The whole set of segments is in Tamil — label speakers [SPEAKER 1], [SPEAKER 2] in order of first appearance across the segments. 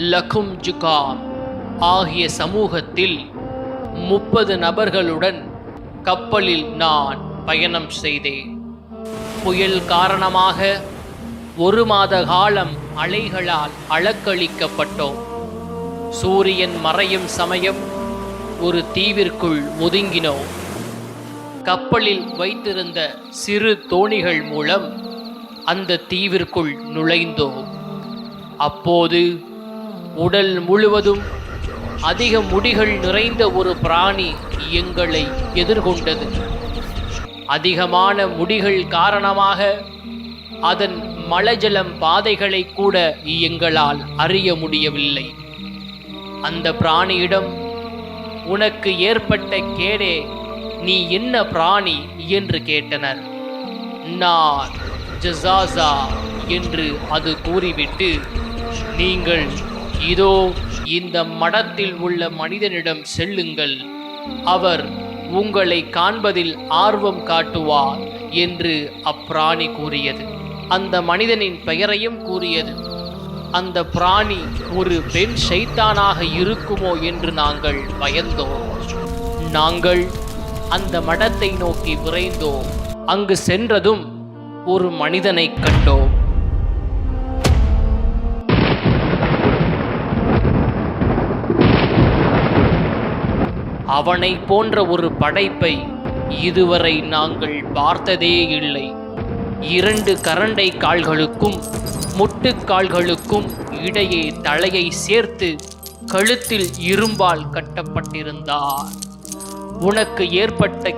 [SPEAKER 1] லகும் ஜுகாம் ஆகிய சமூகத்தில் 30 நபர்களுடன் கப்பலில் நான் பயணம் செய்தேன். புயல் காரணமாக 1 மாத காலம் அலைகளால் அலக்களிக்கப்பட்டோம். சூரியன் மறையும் சமயம் ஒரு தீவிற்குள் ஒதுங்கினோம். கப்பலில் வைத்திருந்த சிறு தோணிகள் மூலம் அந்த தீவிற்குள் நுழைந்தோம். அப்போது உடல் முழுவதும் அதிக முடிகள் நிறைந்த ஒரு பிராணி எங்களை எதிர்கொண்டது. அதிகமான முடிகள் காரணமாக அதன் மலஜலம் பாதைகளை கூட எங்களால் அறிய முடியவில்லை. அந்த பிராணியிடம், உனக்கு ஏற்பட்ட கேடே, நீ என்ன பிராணி என்று கேட்டனர். நான் ஜஸாஸா என்று அது கூறிவிட்டு, நீங்கள் இதோ இந்த மடத்தில் உள்ள மனிதனிடம் செல்லுங்கள், அவர் உங்களை காண்பதில் ஆர்வம் காட்டுவார் என்று அப்பிராணி கூறியது. அந்த மனிதனின் பெயரையும் கூறியது. அந்த பிராணி ஒரு பெண் ஷைத்தானாக இருக்குமோ என்று நாங்கள் பயந்தோம். நாங்கள் அந்த மடத்தை நோக்கி விரைந்தோம். அங்கு சென்றதும் ஒரு மனிதனை கண்டோம். அவனை போன்ற ஒரு படைப்பை இதுவரை நாங்கள் பார்த்ததே இல்லை. 2 கரண்டை கால்களுக்கும் முட்டுக்கால்களுக்கும் இடையே தலையை சேர்த்து கழுத்தில் இரும்பால் கட்டப்பட்டிருந்தார். உனக்கு ஏற்பட்ட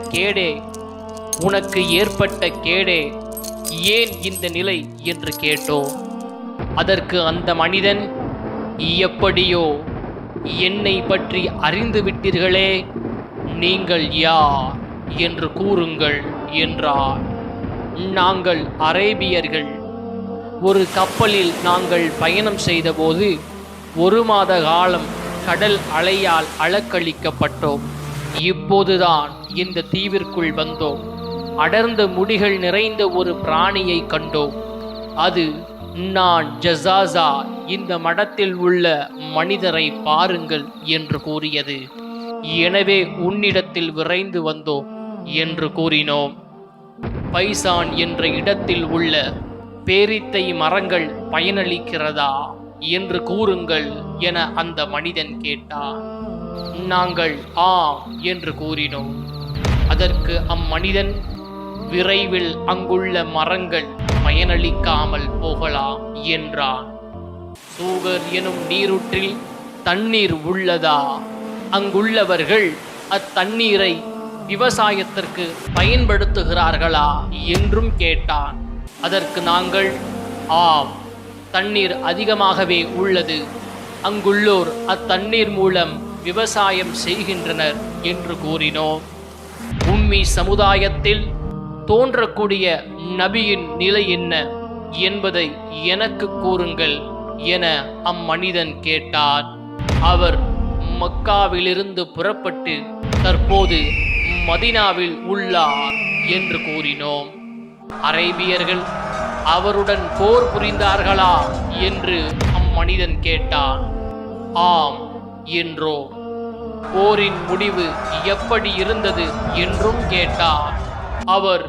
[SPEAKER 1] கேடே, ஏன் இந்த நிலை என்று கேட்டோம். அதற்கு அந்த மனிதன், எப்படியோ என்னை பற்றி அறிந்து விட்டீர்களே, நீங்கள் யார் என்று கூறுங்கள் என்றார். நாங்கள் அரேபியர்கள். ஒரு கப்பலில் நாங்கள் பயணம் செய்தபோது 1 மாத காலம் கடல் அலையால் அலக்களிக்கப்பட்டோம். இப்போதுதான் இந்த தீவிற்குள் வந்தோம். அடர்ந்த முடிகள் நிறைந்த ஒரு பிராணியை கண்டோம். அது, நான் ஜஸாஸா, இந்த மடத்தில் உள்ள மனிதரை பாருங்கள் என்று கூறியது. எனவே உன்னிடத்தில் விரைந்து வந்தோம் என்று கூறினோம். பைசான் என்ற இடத்தில் உள்ள பேரித்தை மரங்கள் பயனளிக்கிறதா என்று கூறுங்கள் என அந்த மனிதன் கேட்டார். நாங்கள் ஆம் என்று கூறினோம். அதற்கு அம்மனிதன், விரைவில் அங்குள்ள மரங்கள் பயனளிக்காமல் போகலாம் என்றான். சூகர் எனும் நீரூற்றில் தண்ணீர் உள்ளதா? அங்குள்ளவர்கள் அத்தண்ணீரை விவசாயத்திற்கு பயன்படுத்துகிறார்களா என்றும் கேட்டான். அதற்கு நாங்கள், ஆம், தண்ணீர் அதிகமாகவே உள்ளது. அங்குள்ளோர் அத்தண்ணீர் மூலம் விவசாயம் செய்கின்றனர் என்று கூறினோம். உம்மி சமுதாயத்தில் தோன்றக்கூடிய நபியின் நிலை என்ன என்பதை எனக்கு கூறுங்கள் என அம்மனிதன் கேட்டார். அவர் மக்காவிலிருந்து புறப்பட்டு தற்போது மதீனாவில் உள்ளார் என்று கூறினோம். அரேபியர்கள் அவருடன் போர் புரிந்தார்களா என்று அம்மனிதன் கேட்டான். ஆம் என்றோம். போரின் முடிவு எப்படி இருந்தது என்றும் கேட்டார். அவர்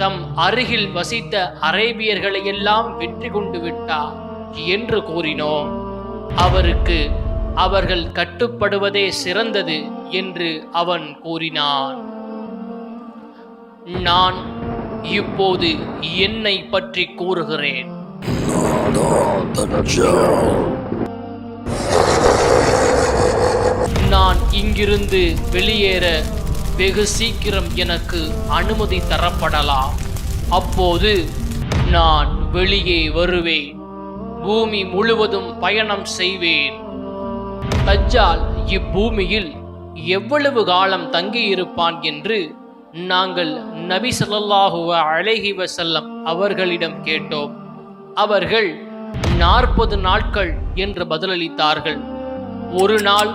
[SPEAKER 1] தம் அருகில் வசித்த அரேபியர்களை எல்லாம் வெற்றி கொண்டு விட்டார் என்று கூறினோம். அவருக்கு அவர்கள் கட்டுப்படுவதே சிறந்தது என்று அவன் கூறினான். நான் இப்போது என்னை பற்றி கூறுகிறேன். நான் இங்கிருந்து வெளியேற வெகு சீக்கிரம் எனக்கு அனுமதி தரப்படலாம். அப்போது நான் வெளியே வருவேன். பூமி முழுவதும் பயணம் செய்வேன். தஜ்ஜால் இப்பூமியில் எவ்வளவு காலம் தங்கியிருப்பான் என்று நாங்கள் நபி ஸல்லல்லாஹு அலைஹி வஸல்லம் அவர்களிடம் கேட்டோம். அவர்கள் 40 நாட்கள் என்று பதிலளித்தார்கள். ஒரு நாள்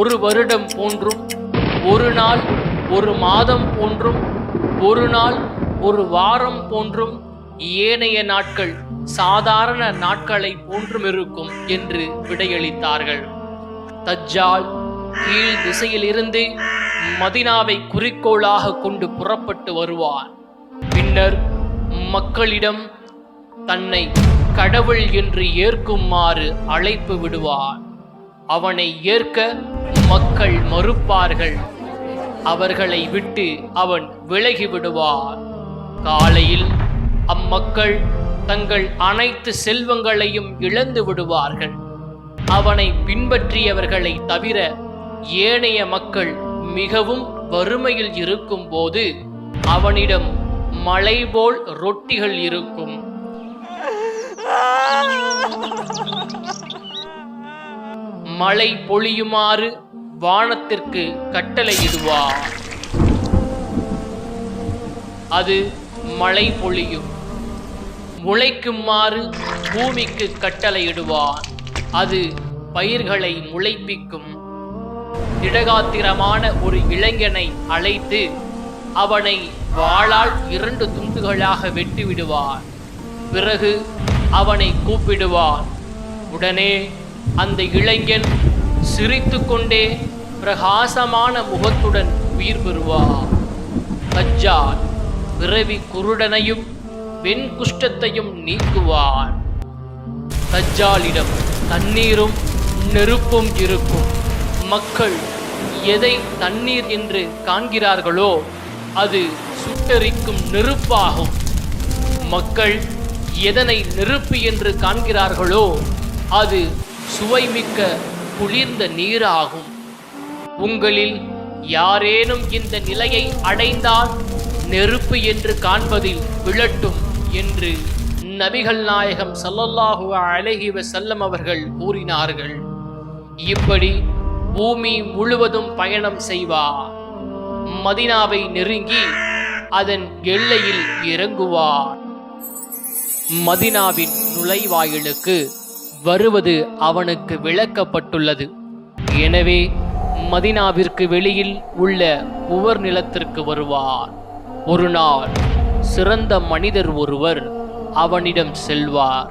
[SPEAKER 1] 1 வருடம் போன்றும், ஒரு நாள் 1 மாதம் போன்றும், ஒரு நாள் 1 வாரம் போன்றும், ஏனைய நாட்கள் சாதாரண நாட்களை போன்றும் இருக்கும் என்று விடையளித்தார்கள். தஜ்ஜால் கீழ் திசையில் இருந்து மதினாவை குறிக்கோளாக கொண்டு புறப்பட்டு வருவான். பின்னர் மக்களிடம் தன்னை கடவுள் என்று ஏற்குமாறு அழைப்பு விடுவான். அவனை ஏற்க மக்கள் மறுப்பார்கள். அவர்களை விட்டு அவன் விலகி விடுவான். காலையில் அம்மக்கள் தங்கள் அனைத்து செல்வங்களையும் இழந்து விடுவார்கள். அவனை பின்பற்றியவர்களை தவிர ஏனைய மக்கள் மிகவும் வறுமையில் இருக்கும் போது அவனிடம் மலை போல் ரொட்டிகள் இருக்கும். மழை பொழியுமாறு வானத்திற்கு கட்டளையிடுவார். அது மழை பொழியும். முளைக்குமாறு பூமிக்கு கட்டளையிடுவார். அது பயிர்களை முளைப்பிக்கும். திடகாத்திரமான ஒரு இளைஞனை அழைத்து அவனை வாளால் 2 துண்டுகளாக வெட்டிவிடுவார். பிறகு அவனை கூப்பிடுவார். உடனே அந்த இளைஞன் சிரித்து கொண்டே பிரகாசமான முகத்துடன் உயிர் பெறுவார். தஜ்ஜால் பிறவி குருடனையும் வெண்குஷ்டத்தையும் நீக்குவார். தஜ்ஜாலிடம் தண்ணீரும் நெருப்பும் இருக்கும். மக்கள் எதை தண்ணீர் என்று காண்கிறார்களோ அது சுட்டெரிக்கும் நெருப்பாகும். மக்கள் எதனை நெருப்பு என்று காண்கிறார்களோ அது சுவைமிக்க குளிர்ந்த நீராகும். உங்களில் யாரேனும் இந்த நிலையை அடைந்தால் நெருப்பு என்று காண்பதில் விழட்டும் என்று நபிகள் நாயகம் ஸல்லல்லாஹு அலைஹி வஸல்லம் அவர்கள் கூறினார்கள். இப்படி பூமி முழுவதும் பயணம் செய்வார். மதீனாவை நெருங்கி அதன் எல்லையில் இறங்குவார். மதீனாவின் நுழைவாயிலுக்கு வருவது அவனுக்கு விளக்கப்பட்டுள்ளது. எனவே மதீனாவிற்கு வெளியில் உள்ள உவர் நிலத்திற்கு வருவார். ஒரு நாள் சிறந்த மனிதர் ஒருவர் அவனிடம் செல்வார்.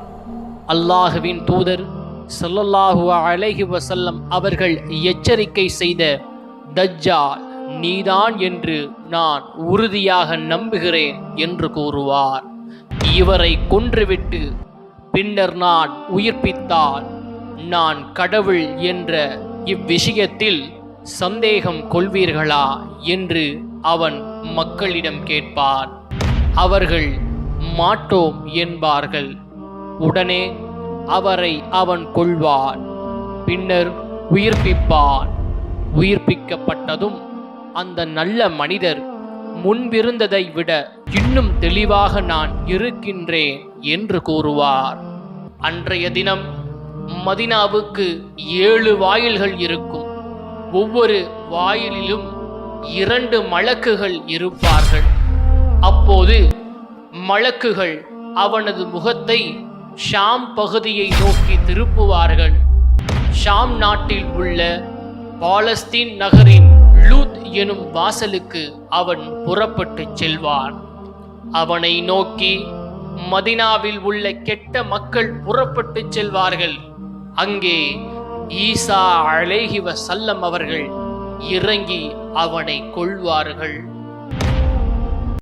[SPEAKER 1] அல்லாஹுவின் தூதர் ஸல்லல்லாஹு அலைஹி வஸல்லம் அவர்கள் எச்சரிக்கை செய்த தஜ்ஜால் நீதான் என்று நான் உறுதியாக நம்புகிறேன் என்று கூறுவார். இவரை கொன்றுவிட்டு பின்னர் நான் உயிர்ப்பித்தால் நான் கடவுள் என்ற இவ்விஷயத்தில் சந்தேகம் கொள்வீர்களா என்று அவன் மக்களிடம் கேட்பான். அவர்கள் மாட்டோம் என்பார்கள். உடனே அவரை அவன் கொல்வான். பின்னர் உயிர்ப்பிப்பான். உயிர்ப்பிக்கப்பட்டதும் அந்த நல்ல மனிதர் முன்பிருந்ததை விட இன்னும் தெளிவாக நான் இருக்கின்றேன் என்று கூறுவார். அன்றைய தினம் மதீனாவுக்கு 7 வாயில்கள் இருக்கும். ஒவ்வொரு வாயிலிலும் 2 மலக்குகள் இருப்பார்கள். அப்போது மலக்குகள் அவனது முகத்தை ஷாம் பகுதியை நோக்கி திருப்புவார்கள். ஷாம் நாட்டில் உள்ள பாலஸ்தீன் நகரின் லூத் எனும் வாசலுக்கு அவன் புறப்பட்டு செல்வான். அவனை நோக்கி மதீனாவில் உள்ள கெட்ட மக்கள் புறப்பட்டு செல்வார்கள். அங்கே ஈசா அலைஹி வஸல்லம் அவர்கள் இறங்கி அவனை கொல்வார்கள்.